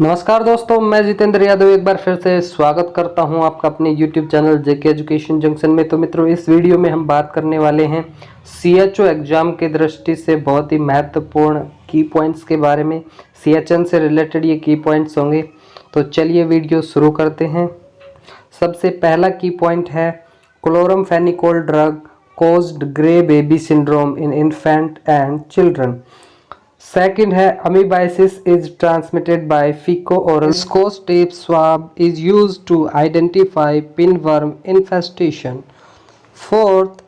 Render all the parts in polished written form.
नमस्कार दोस्तों, मैं जितेंद्र यादव एक बार फिर से स्वागत करता हूं आपका अपने YouTube चैनल जेके एजुकेशन जंक्शन में। तो मित्रों, इस वीडियो में हम बात करने वाले हैं CHO एग्जाम के दृष्टि से बहुत ही महत्वपूर्ण की पॉइंट्स के बारे में। CHN से रिलेटेड ये की पॉइंट्स होंगे। तो चलिए वीडियो शुरू करते हैं। सबसे पहला की पॉइंट है chloramphenicol drug caused grey baby syndrome in infant and children. Second है amoebiasis is transmitted by fecal-oral viscose tape swab is used to identify pinworm infestation. Fourth,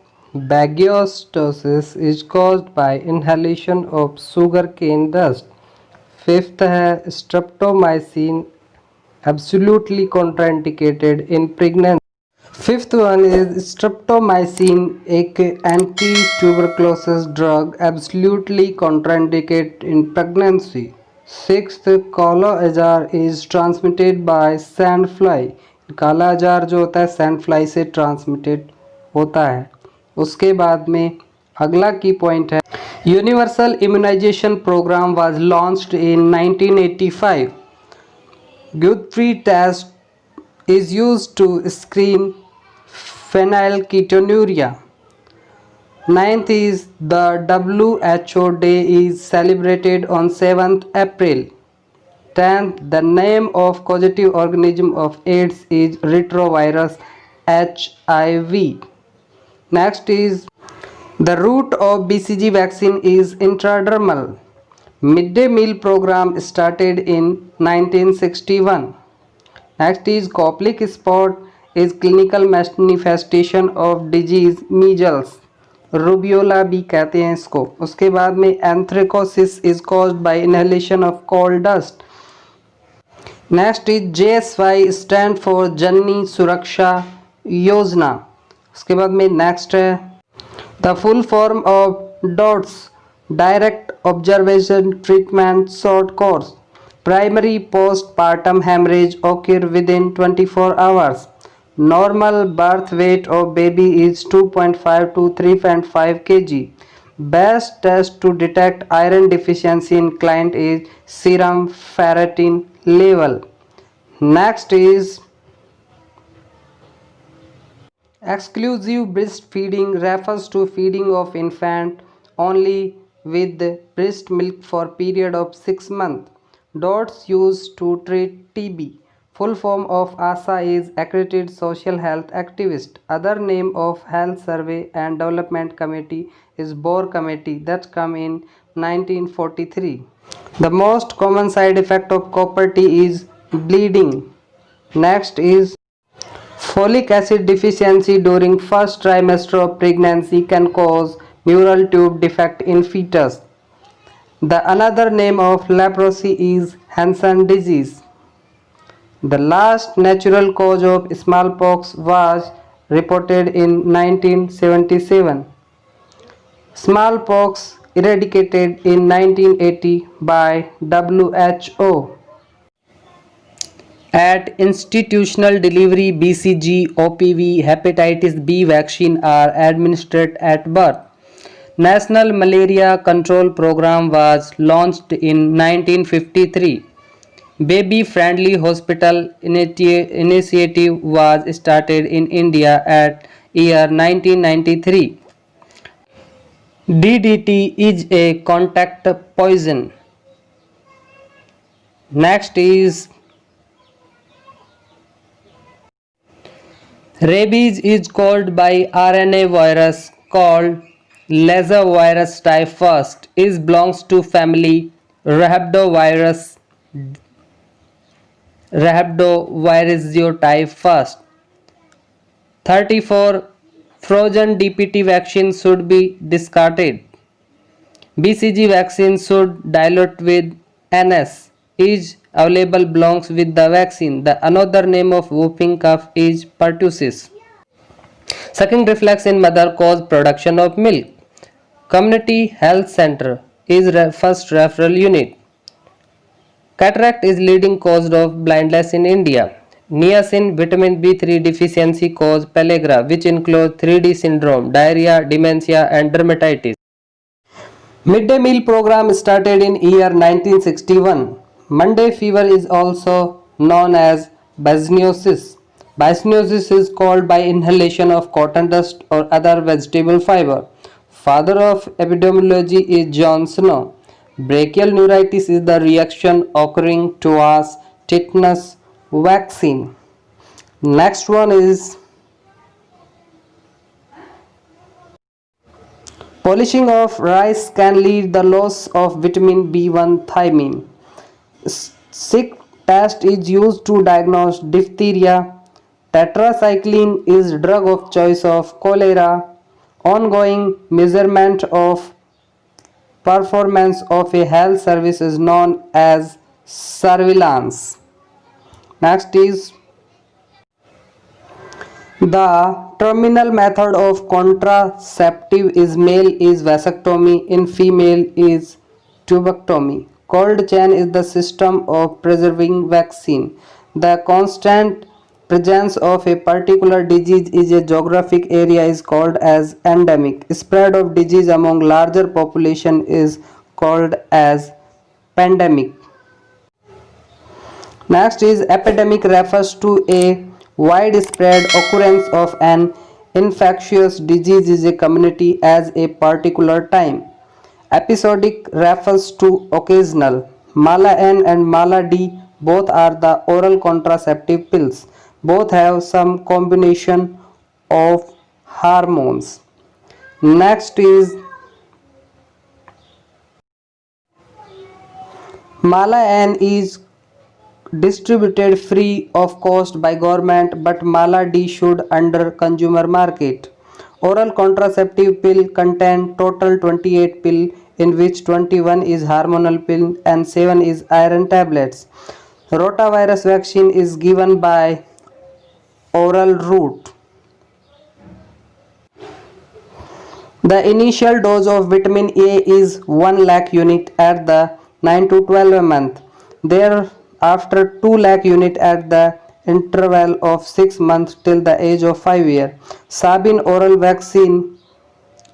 bagiostosis is caused by inhalation of sugarcane dust. Fifth है streptomycin absolutely contraindicated in pregnancy. Fifth one is streptomycin, एक anti tuberculosis drug absolutely contraindicate in pregnancy. Sixth, kala azar is transmitted by sand fly. Kala azar जो होता है sand fly से transmitted होता है। उसके बाद में अगला की पॉइंट है universal immunization programme was launched in 1985। Guthrie test is used to screen phenylketonuria. Ninth is the WHO Day is celebrated on 7th April. 10th, the name of causative organism of AIDS is retrovirus HIV. Next is the route of BCG vaccine is intradermal. Midday meal program started in 1961. Next is Koplik spot is clinical manifestation of disease measles, rubeola भी कहते हैं इसको। उसके बाद में एंथ्रेकोसिस is caused by inhalation of coal dust. Next is JSY stand for जननी सुरक्षा योजना। उसके बाद में नेक्स्ट है the full form of DOTS, direct observation treatment short course. Primary postpartum hemorrhage occur within 24 hours. Normal birth weight of baby is 2.5 to 3.5 kg. Best test to detect iron deficiency in client is serum ferritin level. Next is exclusive breastfeeding refers to feeding of infant only with breast milk for period of 6 months. DOTS used to treat TB. Full form of ASA is Accredited Social Health Activist. Other name of Health Survey and Development Committee is Bohr Committee that come in 1943. The most common side effect of copper tea is bleeding. Next is folic acid deficiency during first trimester of pregnancy can cause neural tube defect in fetus. The another name of leprosy is Hansen disease. The last natural cause of smallpox was reported in 1977. Smallpox eradicated in 1980 by WHO. At institutional delivery, BCG, OPV, hepatitis B vaccine are administered at birth. National Malaria Control Program was launched in 1953. Baby Friendly Hospital Initiative was started in India at year 1993. DDT is a contact poison. Next is rabies is caused by RNA virus called Lyssavirus type first is belongs to family Rhabdovirusia type first. 34. Frozen DPT vaccine should be discarded. BCG vaccine should dilute with NS is available belongs with the vaccine. The another name of whooping cough is pertussis. Sucking reflex in mother cause production of milk. Community Health Center is first referral unit. Cataract is leading cause of blindness in India. Niacin vitamin B3 deficiency cause pellagra, which includes 3D syndrome, diarrhea, dementia and dermatitis. Midday meal program started in year 1961. Monday fever is also known as Babesiosis. Babesiosis is called by inhalation of cotton dust or other vegetable fiber. Father of epidemiology is John Snow. Brachial neuritis is the reaction occurring towards tetanus vaccine. Next one is polishing of rice can lead the loss of vitamin B1 thiamine. Sick test is used to diagnose diphtheria. Tetracycline is drug of choice of cholera. Ongoing measurement of performance of a health service is known as surveillance. Next is the terminal method of contraceptive is male is vasectomy, in female is tubectomy. Cold chain is the system of preserving vaccine. The constant presence of a particular disease is a geographic area is called as endemic. Spread of disease among larger population is called as pandemic. Next is epidemic refers to a widespread occurrence of an infectious disease in a community at a particular time. Episodic refers to occasional. Mala N and Mala D both are the oral contraceptive pills. Both have some combination of hormones. Next is Mala N is distributed free of cost by government, but Mala D should under consumer market. Oral contraceptive pill contain total 28 pill, in which 21 is hormonal pill and 7 is iron tablets. Rotavirus vaccine is given by oral route. The initial dose of vitamin A is 1 lakh unit at the 9 to 12 month. Thereafter 2 lakh unit at the interval of 6 months till the age of 5 years. Sabin oral vaccine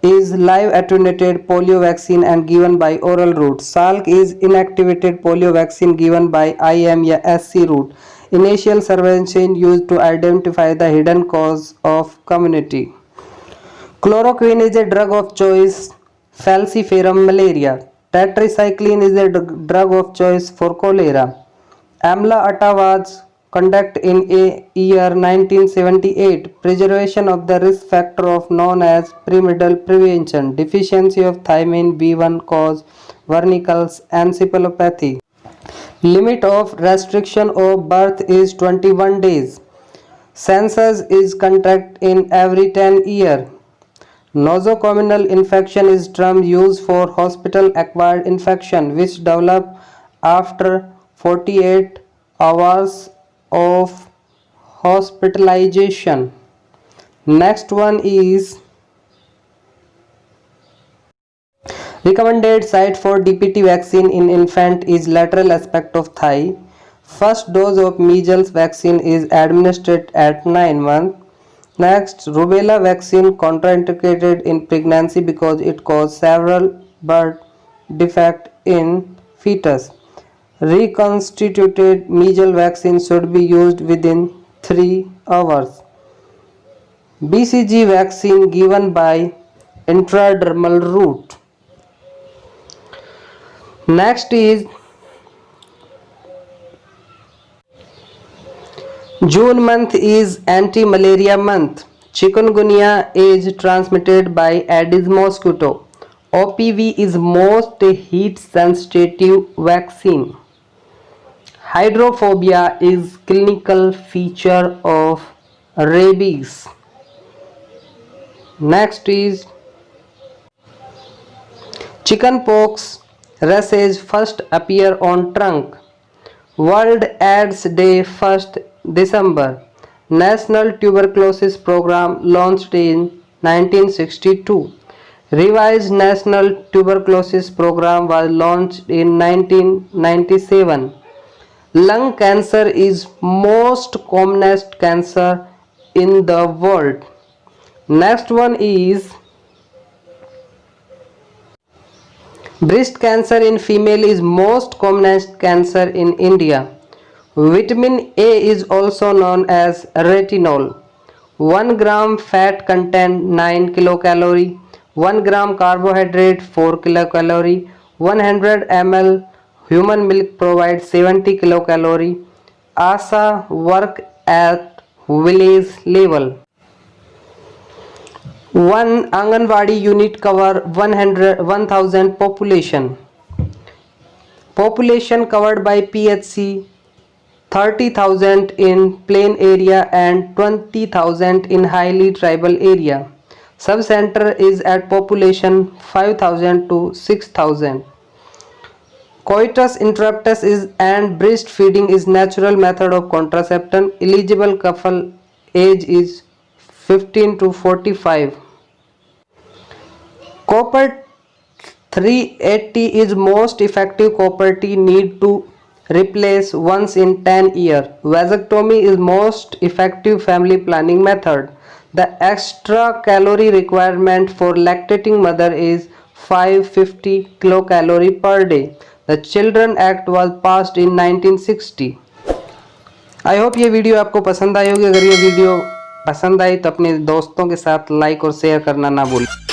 is live attenuated polio vaccine and given by oral route. Salk is inactivated polio vaccine given by IM या SC route. Initial surveillance used to identify the hidden cause of community. Chloroquine is a drug of choice falciparum malaria. Tetracycline is a drug of choice for cholera. AMLA ATA was conducted in a year 1978. Preservation of the risk factor of known as prenatal prevention. Deficiency of thiamine B1 cause vernicles encephalopathy. Limit of restriction of birth is 21 days. Census is conducted in every 10 years. Nosocomial infection is term used for hospital acquired infection which develop after 48 hours of hospitalization. Next one is recommended site for DPT vaccine in infant is lateral aspect of thigh. First dose of measles vaccine is administered at 9 months. Next, rubella vaccine contraindicated in pregnancy because it causes several birth defects in fetus. Reconstituted measles vaccine should be used within 3 hours. BCG vaccine given by intradermal route. Next is June month is anti-malaria month. Chikungunya is transmitted by Aedes mosquito. OPV is most heat sensitive vaccine. Hydrophobia is clinical feature of rabies. Next is chickenpox races first appear on trunk. World AIDS Day 1st December. National Tuberculosis Program launched in 1962. Revised National Tuberculosis Program was launched in 1997. Lung cancer is most commonest cancer in the world. Next one is Breast cancer in female is most commonest cancer in India. Vitamin A is also known as retinol. 1 gram fat contains 9 kilocalorie, 1 gram carbohydrate 4 kilocalorie, 100 ml human milk provides 70 kilocalorie. ASA work at village level. One Anganwadi unit cover 1000 population. Population covered by PHC 30,000 in plain area and 20,000 in highly tribal area. Sub-center is at population 5,000 to 6,000. Coitus interruptus is and breastfeeding is natural method of contraception. Eligible couple age is 15 to 45. Copper 380 is most effective copper T need to replace once in 10 years. Vasectomy is most effective family planning method. The extra calorie requirement for lactating mother is 550 kilocalorie per day. The Children Act was passed in 1960. I hope ये video आपको पसंद आई होगी। अगर ये video पसंद आई तो अपने दोस्तों के साथ लाइक और शेयर करना ना भूलें।